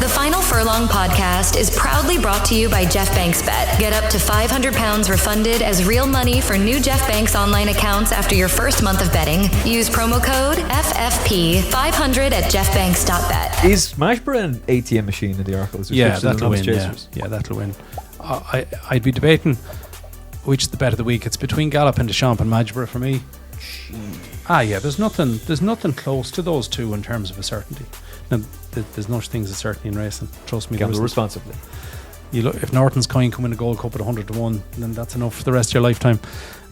The Final Furlong podcast is proudly brought to you by Jeff Banks Bet. Get up to £500 refunded as real money for new Jeff Banks online accounts after your first month of betting. Use promo code FFP500 at jeffbanks.bet. Is Majborough an ATM machine in the Arkle? Yeah, that'll win. Yeah, that'll win. I'd be debating which is the bet of the week. It's between Gallop and Deschamps and Majborough for me. Yeah, there's nothing close to those two in terms of a certainty. Now, there's no such thing as a certainty in racing. Trust me. Gamble responsibly. You look, if Norton's coin come in a Gold Cup at 100 to 1, then that's enough for the rest of your lifetime.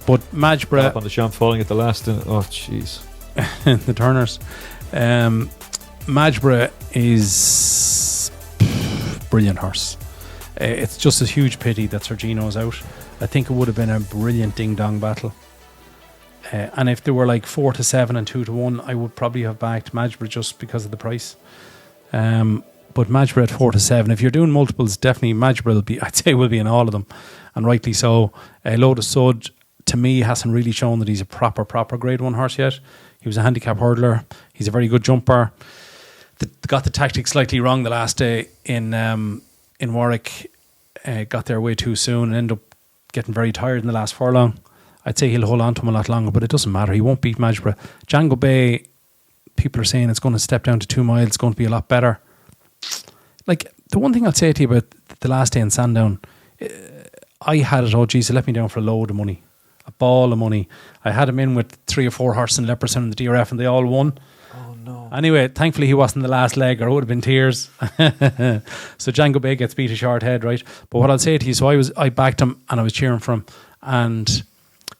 But Majborough up on the Deschamps falling at the last. Oh, jeez. The Turners. Majborough is brilliant horse. It's just a huge pity that Sergino's out. I think it would have been a brilliant ding-dong battle. And if they were like 4 to 7 and 2 to 1, I would probably have backed Majborough just because of the price. But Majborough at 4 to 7, if you're doing multiples, definitely Majborough will be in all of them, and rightly so. Lotus Sud, to me, hasn't really shown that he's a proper Grade 1 horse yet. He was a handicap hurdler. He's a very good jumper. Got the tactics slightly wrong the last day in Warwick. Got there way too soon and ended up getting very tired in the last furlong. I'd say he'll hold on to him a lot longer, but it doesn't matter. He won't beat Majborough. Django Bay, people are saying it's going to step down to 2 miles. It's going to be a lot better. Like, the one thing I'd say to you about the last day in Sandown, I had it, it let me down for a load of money. A ball of money. I had him in with 3 or 4 horses in Leopardstown in the DRF and they all won. Oh no. Anyway, thankfully he wasn't the last leg or it would have been tears. So Django Bay gets beat a short head, right? But what I'll say to you, so I backed him and I was cheering for him, and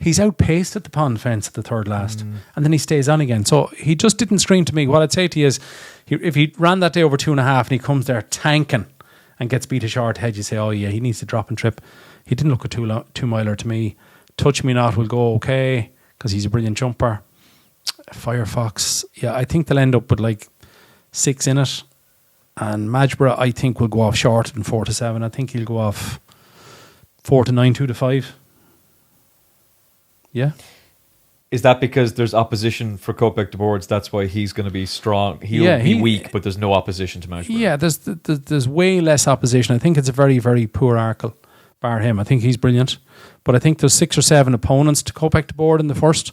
he's outpaced at the pond fence at the third last, and then he stays on again. So he just didn't scream to me. What I'd say to you is, if he ran that day over 2.5 and he comes there tanking and gets beat a short head, you say, oh yeah, he needs to drop and trip. He didn't look a 2-miler to me. Touch Me Not will go okay because he's a brilliant jumper. Firefox, yeah, I think they'll end up with like 6 in it. And Majborough, I think, will go off shorter than 4 to 7. I think he'll go off 4 to 9, 2 to 5. Yeah. Is that because there's opposition for Kopek de Boards? That's why he's going to be strong. He'll be weak, but there's no opposition to Majborough. Yeah, there's way less opposition. I think it's a very, very poor Arkle, bar him. I think he's brilliant. But I think there's 6 or 7 opponents to Kopek de Board in the first.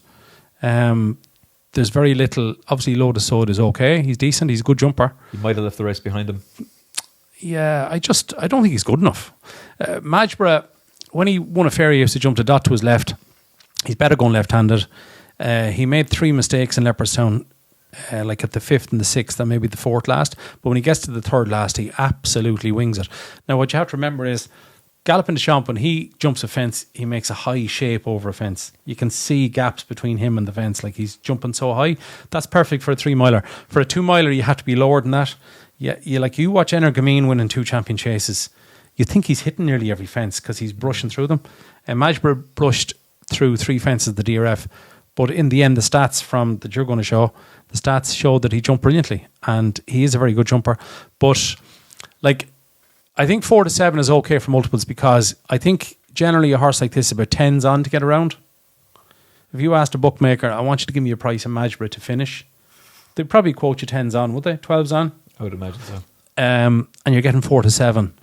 There's very little. Obviously, Lotus Sod is okay. He's decent. He's a good jumper. He might have left the rest behind him. Yeah, I don't think he's good enough. Majborough, when he won a fair, he used to jump to dot to his left. He's better going left-handed. He made 3 mistakes in Leopardstown, like at the 5th and the 6th and maybe the 4th last. But when he gets to the 3rd last, he absolutely wings it. Now, what you have to remember is, Gallop and Deschamps, when he jumps a fence, he makes a high shape over a fence. You can see gaps between him and the fence, like he's jumping so high. That's perfect for a 3-miler. For a 2-miler, you have to be lower than that. Yeah, you watch Energamine winning 2 champion chases. You think he's hitting nearly every fence because he's brushing through them. And Majborough brushed through 3 fences of the DRF, but in the end the stats that you're going to show, the stats showed that he jumped brilliantly and he is a very good jumper. But like, I think 4 to 7 is okay for multiples because I think generally a horse like this is about 10s on to get around. If you asked a bookmaker, I want you to give me a price in Majborough to finish, they'd probably quote you 10s on, would they? 12s on? I would imagine so. And you're getting 4 to 7,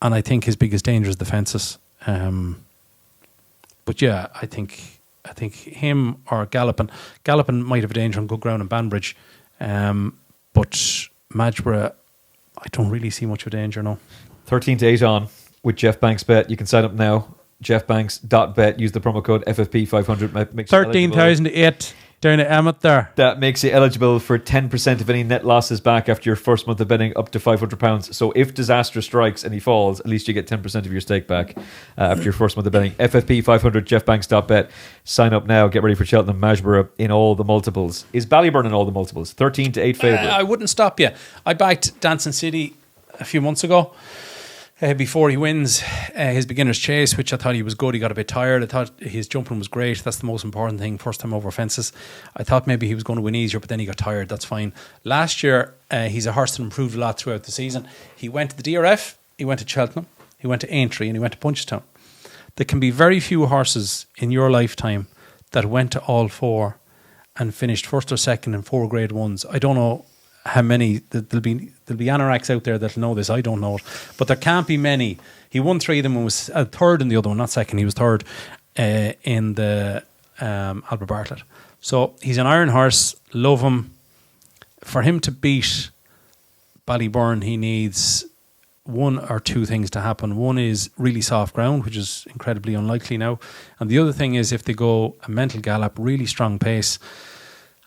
and I think his biggest danger is the fences. But yeah, I think him or Gallopin might have a danger on good ground in Banbridge, but Majborough, I don't really see much of a danger, no. 13 to 8 on with Jeff Banks Bet. You can sign up now. jeffbanks.bet. Use the promo code FFP500. 13,000 to 8 down at Emmet there. That makes you eligible for 10% of any net losses back after your first month of betting, up to £500. So if disaster strikes and he falls, at least you get 10% of your stake back after your first month of betting. FFP500, jeffbanks.bet. Sign up now. Get ready for Cheltenham Majborough in all the multiples. Is Ballyburn in all the multiples? 13 to 8 favourite. I wouldn't stop you. I backed Danon City a few months ago. Before he wins his beginner's chase, which I thought he was good. He got a bit tired. I thought his jumping was great. That's the most important thing. First time over fences. I thought maybe he was going to win easier, but then he got tired. That's fine. Last year, he's a horse that improved a lot throughout the season. He went to the DRF, he went to Cheltenham, he went to Aintree, and he went to Punchestown. There can be very few horses in your lifetime that went to all 4 and finished first or second in 4 grade 1s. I don't know how many. There'll be anoraks out there that'll know this. I don't know it, but there can't be many. He won 3 of them and was third in the other one, not second. He was third in the Albert Bartlett. So he's an iron horse. Love him. For him to beat Ballyburn, he needs 1 or 2 things to happen. One is really soft ground, which is incredibly unlikely now. And the other thing is if they go a mental gallop, really strong pace,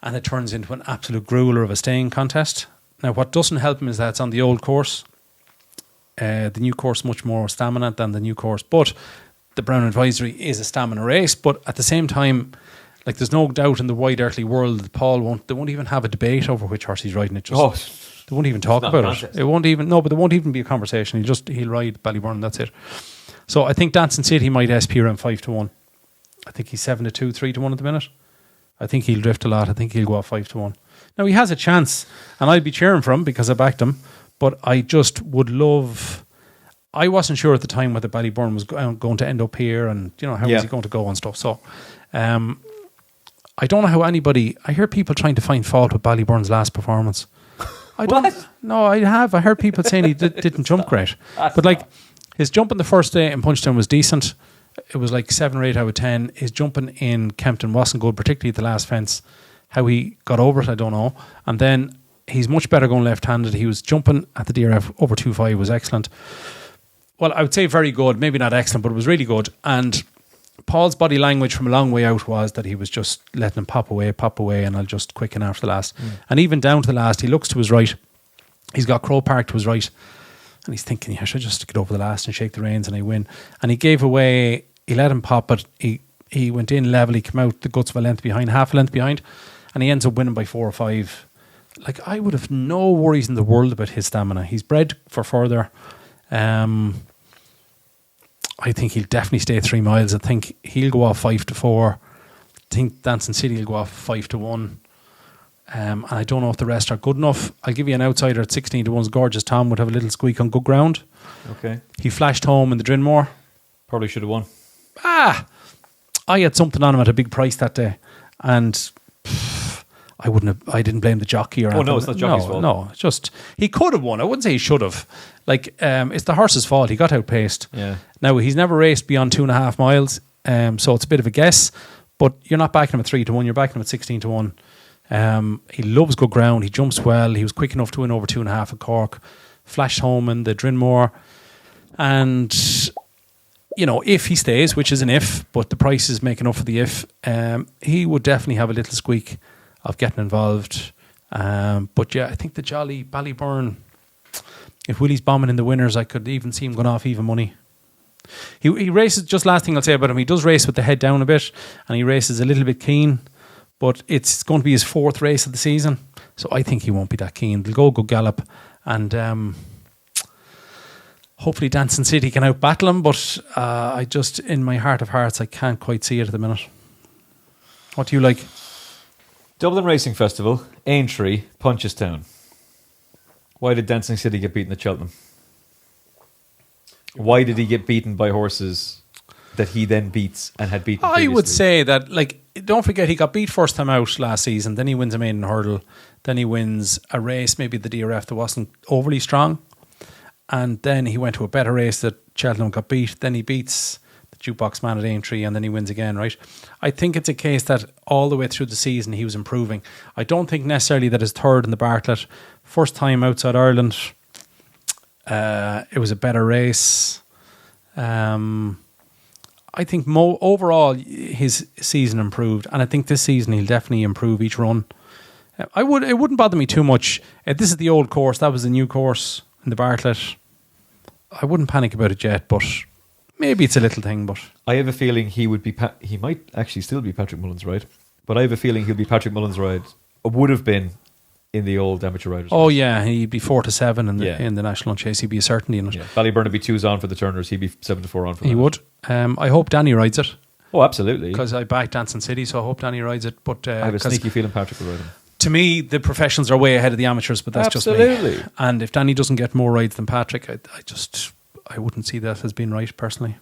and it turns into an absolute grueler of a staying contest. Now, what doesn't help him is that it's on the old course. The new course much more stamina than the new course. But the Brown Advisory is a stamina race. But at the same time, like there's no doubt in the wide earthly world that they won't even have a debate over which horse he's riding. They won't even talk about it. It won't even but there won't even be a conversation. He'll ride Ballyburn, that's it. So I think Danon City might SP around 5-1. I think he's 7-2, 3-1 at the minute. I think he'll drift a lot. I think he'll go off 5-1. Now he has a chance, and I'd be cheering for him because I backed him. But I just would love. I wasn't sure at the time whether Ballyburn was going to end up here, and how was he going to go and stuff. So, I don't know how anybody. I hear people trying to find fault with Ballyburn's last performance. I don't. No, I have. I heard people saying he didn't jump great, but like his jump on the first day in Punchestown was decent. It was like 7 or 8 out of 10. His jumping in Kempton wasn't good, particularly at the last fence. How he got over it, I don't know. And then he's much better going left-handed. He was jumping at the DRF over 2.5 was excellent. Well, I would say very good. Maybe not excellent, but it was really good. And Paul's body language from a long way out was that he was just letting him pop away, and I'll just quicken after the last. And even down to the last, he looks to his right. He's got Crow Park to his right. And he's thinking, I should just get over the last and shake the reins and I win. And he gave away, he let him pop, but he went in level. He came out the guts of a length behind, half a length behind. And he ends up winning by 4 or 5. Like, I would have no worries in the world about his stamina. He's bred for further. I think he'll definitely stay 3 miles. I think he'll go off 5-4. I think Danon City will go off 5-1. And I don't know if the rest are good enough. I'll give you an outsider at 16-1. Gorgeous Tom would have a little squeak on good ground. Okay. He flashed home in the Drinmore. Probably should have won. I had something on him at a big price that day. And I didn't blame the jockey or anything. No, it's not the jockey's fault. No, it's just he could have won. I wouldn't say he should have. Like, it's the horse's fault. He got outpaced. Yeah. Now he's never raced beyond 2.5 miles, so it's a bit of a guess. But you're not backing him at 3-1. You're backing him at 16-1. He loves good ground. He jumps well. He was quick enough to win over 2.5 at Cork. Flashed home in the Drinmore, and if he stays, which is an if, but the price is making up for the if, he would definitely have a little squeak of getting involved. But yeah, I think the jolly Ballyburn, if Willie's bombing in the winners, I could even see him going off even money. He races, just last thing I'll say about him, he does race with the head down a bit, and he races a little bit keen, but it's going to be his 4th race of the season, so I think he won't be that keen. They'll go good gallop, and hopefully Danon City can out-battle him, but I just, in my heart of hearts, I can't quite see it at the minute. What do you like? Dublin Racing Festival, Aintree, Punchestown. Why did Danon City get beaten at Cheltenham? Why did he get beaten by horses that he then beats and had beaten previously? I would say that, like, don't forget he got beat first time out last season, then he wins a maiden hurdle, then he wins a race, maybe the DRF that wasn't overly strong, and then he went to a better race that Cheltenham got beat, then he beats the jukebox man at Aintree, and then he wins again, right? I think it's a case that all the way through the season he was improving. I don't think necessarily that his third in the Bartlett, first time outside Ireland, it was a better race. I think overall his season improved, and I think this season he'll definitely improve each run. It wouldn't bother me too much. This is the old course, that was the new course in the Bartlett. I wouldn't panic about it yet, but maybe it's a little thing. But I have a feeling he would be. He might actually still be Patrick Mullen's ride, but I have a feeling he'll be Patrick Mullen's ride. Or would have been in the old amateur riders. Oh race. yeah, he'd be 4-7 in the national chase. He'd be a certainty in it. Yeah. Ballyburn would be 2s on for the Turners. He'd be 7-4 on for. He would. I hope Danny rides it. Oh, absolutely. Because I backed Danon City, so I hope Danny rides it. But I have a sneaky feeling Patrick will ride him. To me, the professionals are way ahead of the amateurs, but that's absolutely. Just me. And if Danny doesn't get more rides than Patrick, I wouldn't see that as being right, personally.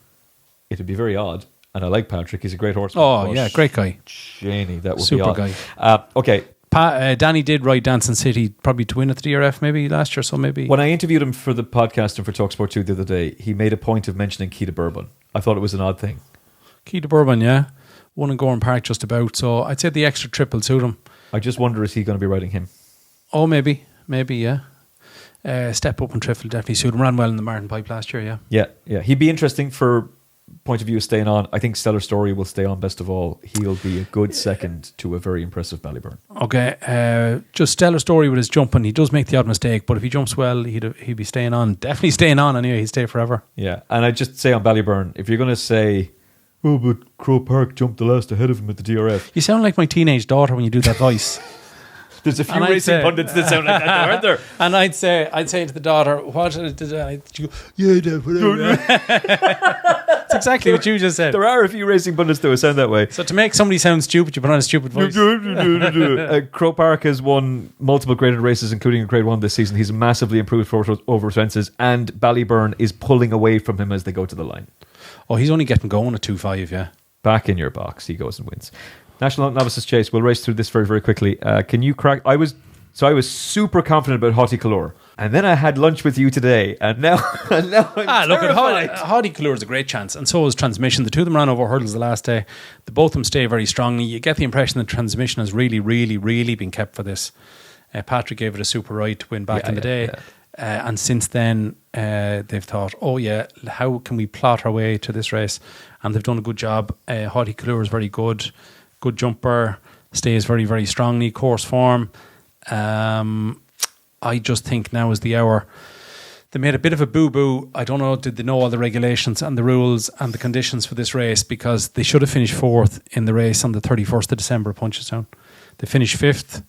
It'd be very odd. And I like Patrick. He's a great horseman. Oh, yeah, great guy. Janie, that would Super be odd. guy. Okay, Danny did ride Danon City probably to win at the DRF maybe last year, so maybe. When I interviewed him for the podcast and for TalkSport 2 the other day, he made a point of mentioning Key to Bourbon. I thought it was an odd thing. Key to Bourbon, yeah. Won in Gorham Park just about, so I'd say the extra trip will suit him. I just wonder, is he going to be riding him? Oh, maybe, yeah. Step up and trip will definitely suit him. Ran well in the Martin Pipe last year, yeah. Yeah. He'd be interesting for point of view of staying on. I think Stellar Story will stay on best of all. He'll be a good second to a very impressive Ballyburn. Okay, just Stellar Story with his jumping. He does make the odd mistake, but if he jumps well, he'd be staying on. Definitely staying on anyway. He'd stay forever. Yeah, and I'd just say on Ballyburn, if you're going to say, oh, but Crow Park jumped the last ahead of him at the DRF. You sound like my teenage daughter when you do that voice. There's a few racing pundits that sound like that, aren't there? And I'd say to the daughter, what did I? She go, yeah, Dad, whatever. It's exactly what you just said. There are a few racing pundits that would sound that way. So to make somebody sound stupid, you put on a stupid voice. Crow Park has won multiple graded races, including a Grade 1 this season. He's massively improved over fences, and Ballyburn is pulling away from him as they go to the line. Oh, he's only getting going at 2.5, yeah. Back in your box, he goes and wins. National Novices Chase. We'll race through this very, very quickly. Can you crack? I was super confident about Haiti Couleurs, and then I had lunch with you today, and now I'm terrified. Haiti Couleurs is a great chance, and so is Transmission. The two of them ran over hurdles the last day. The both of them stay very strongly. You get the impression that Transmission has really, really, really been kept for this. Patrick gave it a super ride to win back in the day. Yeah. And since then, they've thought, oh yeah, how can we plot our way to this race? And they've done a good job. Haiti Couleurs is very good. Good jumper, stays very, very strongly, course form. I just think now is the hour. They made a bit of a boo-boo. I don't know, did they know all the regulations and the rules and the conditions for this race? Because they should have finished 4th in the race on the 31st of December at Punchestown. They finished 5th.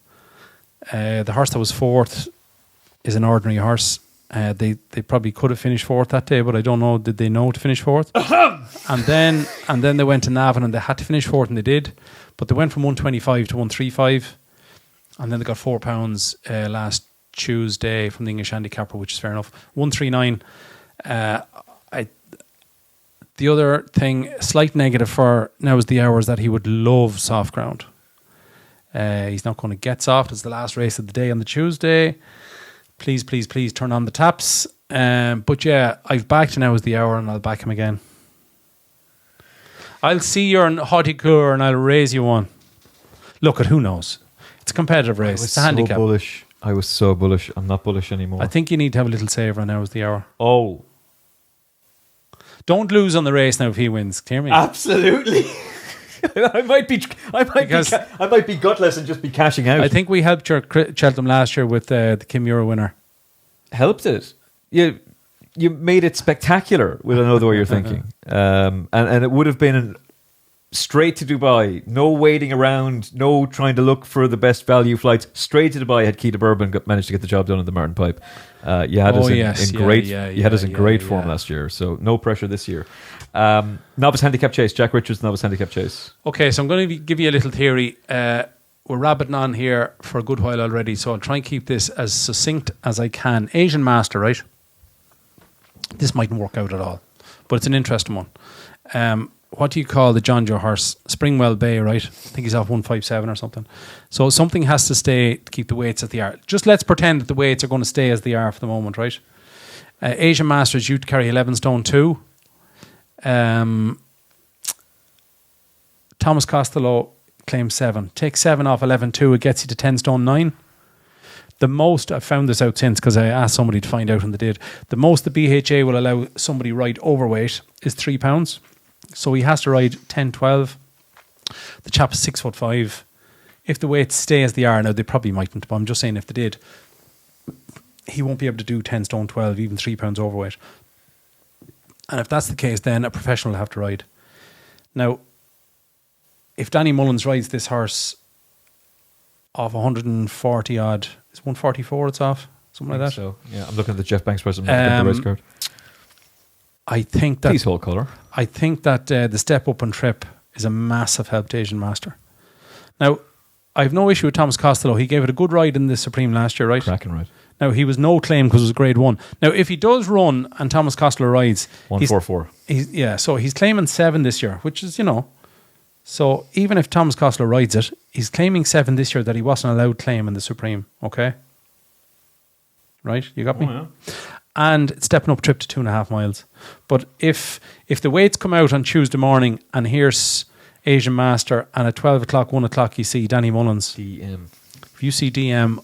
The horse that was 4th is an ordinary horse. They probably could have finished 4th that day, but I don't know, did they know to finish 4th? and then they went to Navan and they had to finish 4th, and they did, but they went from 125 to 135, and then they got £4 last Tuesday from the English handicapper, which is fair enough. 139. The other thing, slight negative for now is the hours that he would love soft ground. He's not going to get soft. It's the last race of the day on the Tuesday. Please, please, please turn on the taps. But yeah, I've backed now as the hour, and I'll back him again. I'll see your Haiti Couleurs and I'll raise you one. Look at who knows. It's a competitive race. It's a handicap. I was so bullish. I'm not bullish anymore. I think you need to have a little savour now as the hour. Oh. Don't lose on the race now if he wins. Hear me? Absolutely. I might be gutless and just be cashing out. I think we helped your Cheltenham last year with the Kim Mjra winner. Helped it? You made it spectacular. We don't know the way you're thinking. And it would have been straight to Dubai. No waiting around. No trying to look for the best value flights. Straight to Dubai. Had Key to Bourbon managed to get the job done in the Martin Pipe. You had us in great form last year. So no pressure this year. Novice Handicap Chase. Jack Richards, Novice Handicap Chase. Okay, so I'm going to give you a little theory. We're rabbiting on here for a good while already, so I'll try and keep this as succinct as I can. Asian Master, right? This mightn't work out at all, but it's an interesting one. What do you call the John Joe horse? Springwell Bay, right? I think he's off 157 or something. So something has to stay to keep the weights as they are. Just let's pretend that the weights are going to stay as they are for the moment, right? Asian Master is due to carry 11 stone 2. Thomas Costello claims 7. Take 7 off 11.2, it gets you to 10 stone 9. The most, I've found this out since because I asked somebody to find out and they did. The most the BHA will allow somebody ride overweight is £3. So he has to ride 10-12. The chap is 6'5". If the weights stay as they are now, they probably mightn't, but I'm just saying if they did, he won't be able to do 10 stone 12, even £3 overweight. And if that's the case, then a professional will have to ride. Now, if Danny Mullins rides this horse off 140 odd, it's 144 it's off, something like that. So yeah, I'm looking at the Jeff Banks person. The race card. I think that peaceful colour. I think that the step up and trip is a massive help to Asian Master. Now, I have no issue with Thomas Costello. He gave it a good ride in the Supreme last year, right? Cracking ride. Now, he was no claim because it was grade 1. Now, if he does run and Thomas Costello rides... 144. So he's claiming 7 this year, which is, So even if Thomas Costello rides it, he's claiming 7 this year that he wasn't allowed claim in the Supreme. Okay? Right? You got me? Yeah. And it's stepping up trip to 2.5 miles. But if the weights come out on Tuesday morning and here's Asian Master, and at 12 o'clock, 1 o'clock you see Danny Mullins. DM. If you see DM,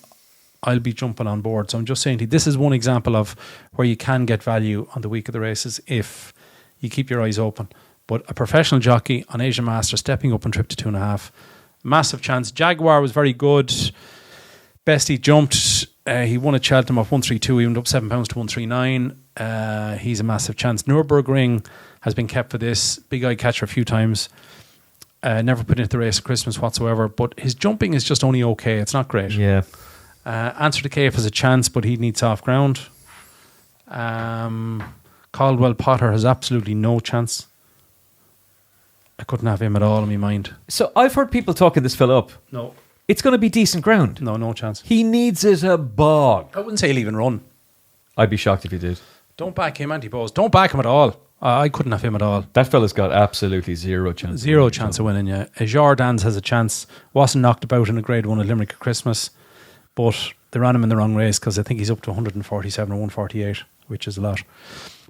I'll be jumping on board. So I'm just saying to you, this is one example of where you can get value on the week of the races if you keep your eyes open. But a professional jockey on Asian Master stepping up on trip to 2.5. Massive chance. Jaguar was very good. Best he jumped. He won at Cheltenham off 132. He went up £7 to 139. He's a massive chance. Nürburgring has been kept for this. Big eye catcher a few times. Never put into the race at Christmas whatsoever. But his jumping is just only okay. It's not great. Yeah. Answer to Cave has a chance, but he needs soft ground. Caldwell Potter has absolutely no chance. I couldn't have him at all in my mind. So I've heard people talking this fella up. No. It's going to be decent ground. No chance. He needs it a bog. I wouldn't say he'll even run. I'd be shocked if he did. Don't back him, anti-pose. Don't back him at all. I couldn't have him at all. That fella's got absolutely zero chance. Zero chance of winning, yeah. Jordans has a chance. Wasn't knocked about in a grade 1 at Limerick at Christmas, but they ran him in the wrong race because I think he's up to 147 or 148, which is a lot.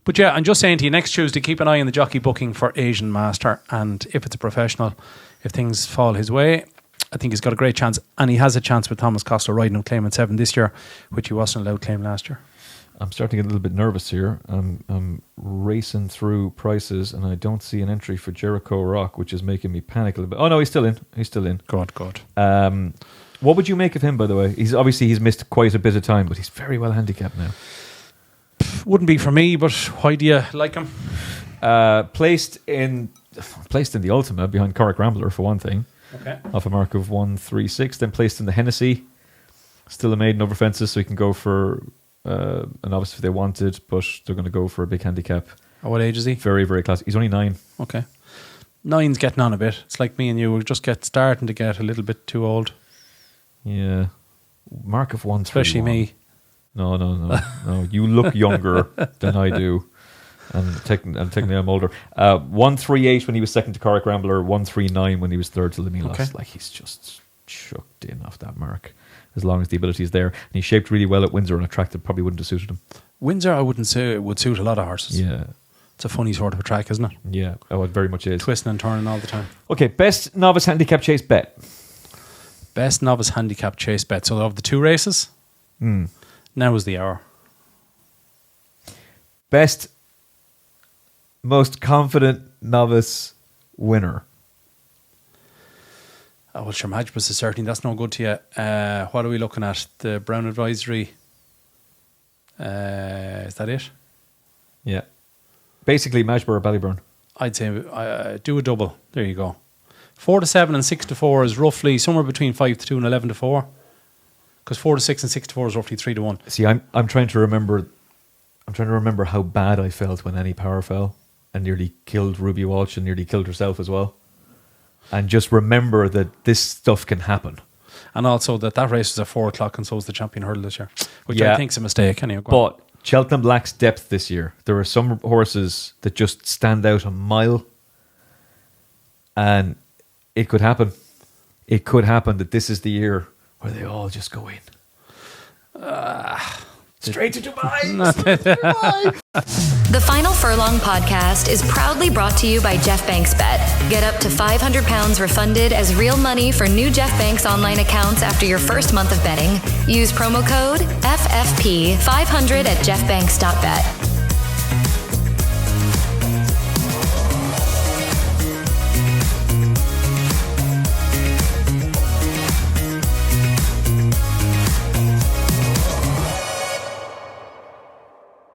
But yeah, I'm just saying to you, next Tuesday, keep an eye on the jockey booking for Asian Master, and if it's a professional, if things fall his way, I think he's got a great chance, and he has a chance with Thomas Costello riding him claiming 7 this year, which he wasn't allowed to claim last year. I'm starting to get a little bit nervous here. I'm racing through prices, and I don't see an entry for Gericault Roque, which is making me panic a little bit. Oh no, he's still in. God. What would you make of him, by the way? He's missed quite a bit of time, but he's very well handicapped now. Wouldn't be for me, but why do you like him? Placed in the Ultima behind Cork Rambler for one thing. Okay. Off a mark of 136. Then placed in the Hennessy. Still a maiden over fences, so he can go for an novice if they wanted, but they're going to go for a big handicap. At what age is he? Very, very classic. He's only 9. Okay. 9's getting on a bit. It's like me and you. We're just starting to get a little bit too old. Yeah. Mark of 131. Especially me. No. You look younger than I do. And technically I'm older. 138 when he was second to Cork Rambler, 139 when he was third to Lemilos. Okay. Like, he's just chucked in off that mark as long as the ability is there. And he shaped really well at Windsor on a track that probably wouldn't have suited him. Windsor, I wouldn't say it would suit a lot of horses. Yeah. It's a funny sort of a track, isn't it? Yeah. Oh, it very much is. Twisting and turning all the time. Okay, best novice handicap chase bet. Best novice handicap chase bet. So of the 2 races, now is the hour. Best, most confident novice winner. Oh, well, sure, Majborough is certainly. That's no good to you. What are we looking at? The Brown Advisory. Is that it? Yeah. Basically, Majborough or Ballyburn. I'd say do a double. There you go. 4 to 7 and 6 to 4 is roughly somewhere between 5 to 2 and 11 to 4. Because 4 to 6 and 6 to 4 is roughly 3 to 1. See, I'm trying to remember. I'm trying to remember how bad I felt when Annie Power fell and nearly killed Ruby Walsh and nearly killed herself as well. And just remember that this stuff can happen. And also that race was at 4 o'clock, and so was the champion hurdle this year, which Yeah. I think is a mistake. Anyway, go on. But Cheltenham lacks depth this year. There are some horses that just stand out a mile, and it could happen. It could happen that this is the year where they all just go in. Straight to Dubai. The Final Furlong podcast is proudly brought to you by Jeff Banks Bet. Get up to £500 refunded as real money for new Jeff Banks online accounts after your first month of betting. Use promo code FFP500 at jeffbanks.bet.